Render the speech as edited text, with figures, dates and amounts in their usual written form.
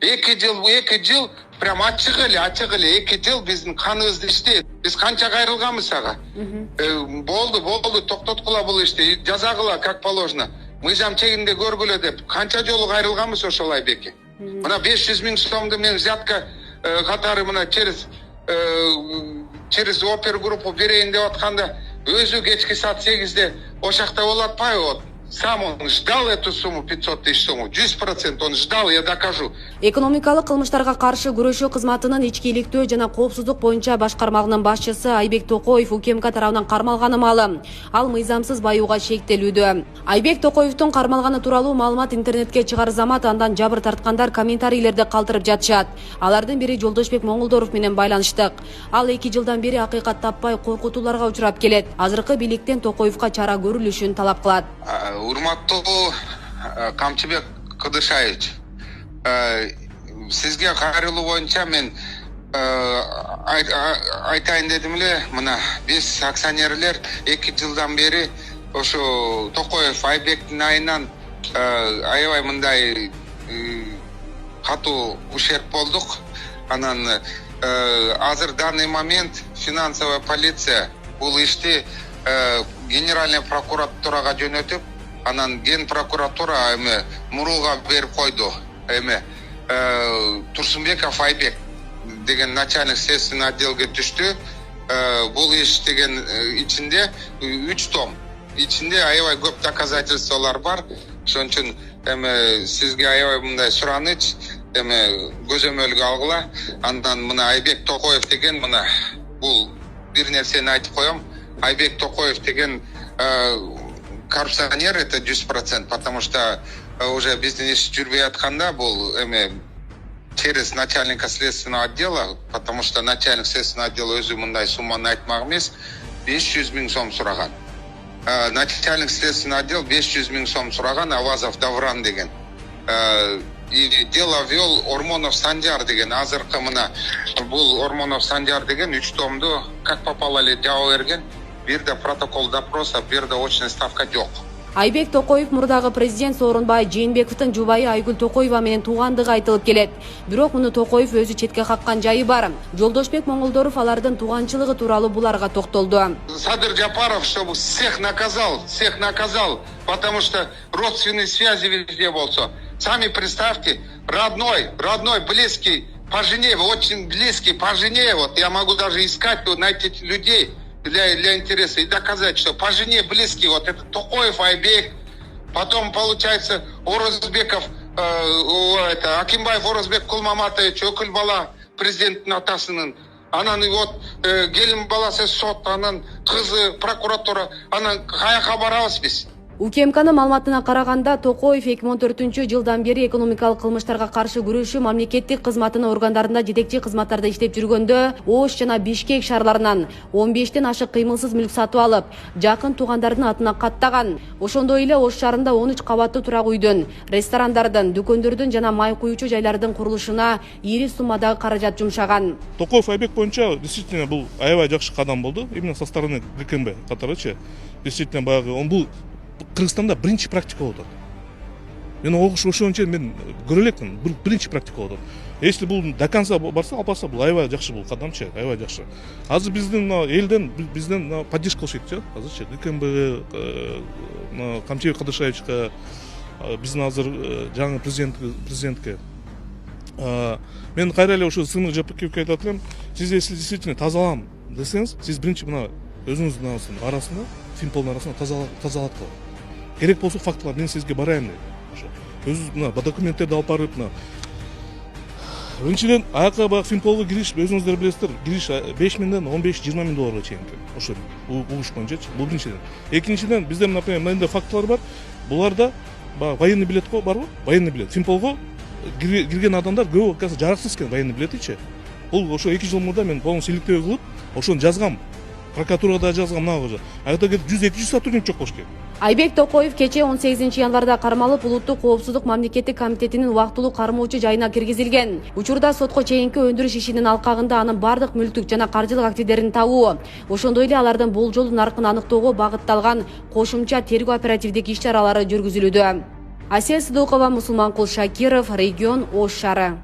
Эки жыл прям ачык эле 2 жыл биздин каныбызды иштейт. Биз канча кайрылганбыз ага. Болду, токтоткула бул ишти, жазагыла как положено. Мыйзам чегинде көргүлө деп канча жолу кайрылганбыз ошол Айбекке. Мына 500 000 сомду мен взятка катары мына через опергруппу берейин деп атканда өзү кечки саат 8-де ошакта болуп атпайбы? Вот сам он ждал эту сумму 500 000 сому, 100% он ждал, я докажу. Экономикалык кылмыштарга каршы күрөшүү кызматынын ички иликтөө жана коопсуздук боюнча башкармагынын башчысы Айбек Токоев УКМК тарабынан кармалганы маалым. Ал мыйзамсыз баюуга шектелүүдө. Айбек Токоевдун кармалганы тууралуу маалымат интернетке чыгар замат андан жабыр тарткандар комментарийлерди калтырып жатышат. Алардын бири Жолдошбек Моңолдоров менен байланыштык. Ал 2 жылдан бери акыйкат таппай коркутууларга учурап келет. Азыркы бийликтен Токоевго чара көрүлүшүн талап кылат. Урматтуу Камчыбек Кыдышаевич, сизге кайрылуу боюнча мен айтайын дедим эле, мына биз акционерлер 2 жылдан бери ошо Токоев Айбектин айынан аябай мындай катуу ущерб болдук. Анан азыр данный момент финансовая полиция бул ишти Генеральная прокуратурага жөнөтүп, анан Ген прокуратура эме мурулга берип койду. Эме Турсунбеков Айбек деген начальник следственный отделге түштү. Бул иш деген ичинде 3 том. Ичинде аябай көп доказательстволор бар. Ошон үчүн эме сизге аябай мындай сураныч, эме көзөмөлгө алгыла. Андан мына Айбек Токоев деген мына бул бир нерсени айтып коем. Айбек Токоев деген коррупционер, это 100%, потому что уже биздин иш жүрбөй атканда бул эме через начальника следственного отдела, потому что начальник следственного отдела өзү мындай сумманы айтмак эмес, 500 000 сом сураган. Начальник следственного отдела 500 000 сом сураган, Авазов Давран деген. И дело вел Ормонов Санжар деген. Азыркы мына бул Ормонов Санжар деген 3 томду как попало эле жаба берген. Бирде протокол допроса, бирде очная ставка жок. Айбек Токоев мурдагы президент Сооронбай Жээнбековдун жубайы Айгүл Токоева менен туугандыгы айтылып келет. Бирок муну Токоев өзү четке каккан жайы бар. Жолдошбек Моңолдоров алардын тууганчылыгы тууралуу буларга токтолду. Садыр Жапаров, чтобы всех наказал, потому что родственные связи везде болсо. Сами представьте, родной, близкий по жене, очень близкий по жене, вот я могу даже искать, найти людей для интереса и доказать, что по жене близкий, вот это Токоев Айбек, потом получается Орозбеков, Акимбаев Орозбек Кулмаматович, өкүл бала президенттин атасынын, анан вот келин баласы сот, анан кызы прокуратура, анан каяка барабыз биз? УКМКнын маалыматына караганда Токоев 2014-жылдан бери экономикалык кылмыштарга каршы күрөшүү мамлекеттик кызматынын органдарында жетекчи кызматтарда иштеп жүргөндө Ош жана Бишкек шаарларынан 15тен ашык кыймылсыз мүлк сатып алып, жакын туугандардын атына каттаган. Ошондой эле Ош шаарында 13 кабаттуу турак үйдүн, ресторандардын, дүкөндөрдүн жана май куючу жайлардын курулушуна ири суммадагы каражат жумшаган. Токоев Айбек боюнча действительно бул аябай жакшы кадам болду. Именно со стороны ГКМБ катарычы. Действительно баягы он бул Кыргызстанда биринчи практика болот. Мен ошончо мен көрө элекмин, биринчи практика болот. Если бул до конца барса, албаса бул аябай жакшы бул кадамчы, аябай жакшы. Азыр биздин элден бизден поддержка болуш керек, азырчы ГКМБ Камчыбек Кыдышаевичке биздин азыр жаңы президентке мен кайра эле ошо сыймык Жапакиевке айтып атам, сиз если действительно тазалам десеңиз, сиз биринчи мына өзүңүздүн арасында, Финполдун арасында тазалат кылып. Керек болсо фактылар мен сизге барайын дейт. Өзү мына документтерди алып барып, мына биринчиден аяка бак Финполго кириш, өзүңүздөр билесиздер, кириш 5 миңден 15-20 миң долларга чейин. Ошо бул иш боюнча, бул биринчиден. Экинчиден бизде, например, мындай фактылар бар. Буларда военный билет барбы? Военный билет. Финполго кирген адамдар көбү жараксыз экен военный билетичи. Бул ошо 2 жыл мурда мен полностью иликтөө кылып, ошону жазгам. Прокуратурада жазган мына айда 100-200 сотрудник жок болуш керек. Айбек Токоев кече 18-январда кармалып, улуттук коопсуздук мамлекеттик комитетинин убактылуу кармоочу жайына киргизилген. Учурда сотко чейинки өндүрүш ишинин алкагында анын бардык мүлктүк жана каржылык активдерин табуу, ошондой эле алардын болжол наркын аныктоого багытталган кошумча тергөө оперативдик иш-чаралары жүргүзүлүүдө. Асия Сыдыкова, Мусулманкул Шакиров, регион Ош шаары.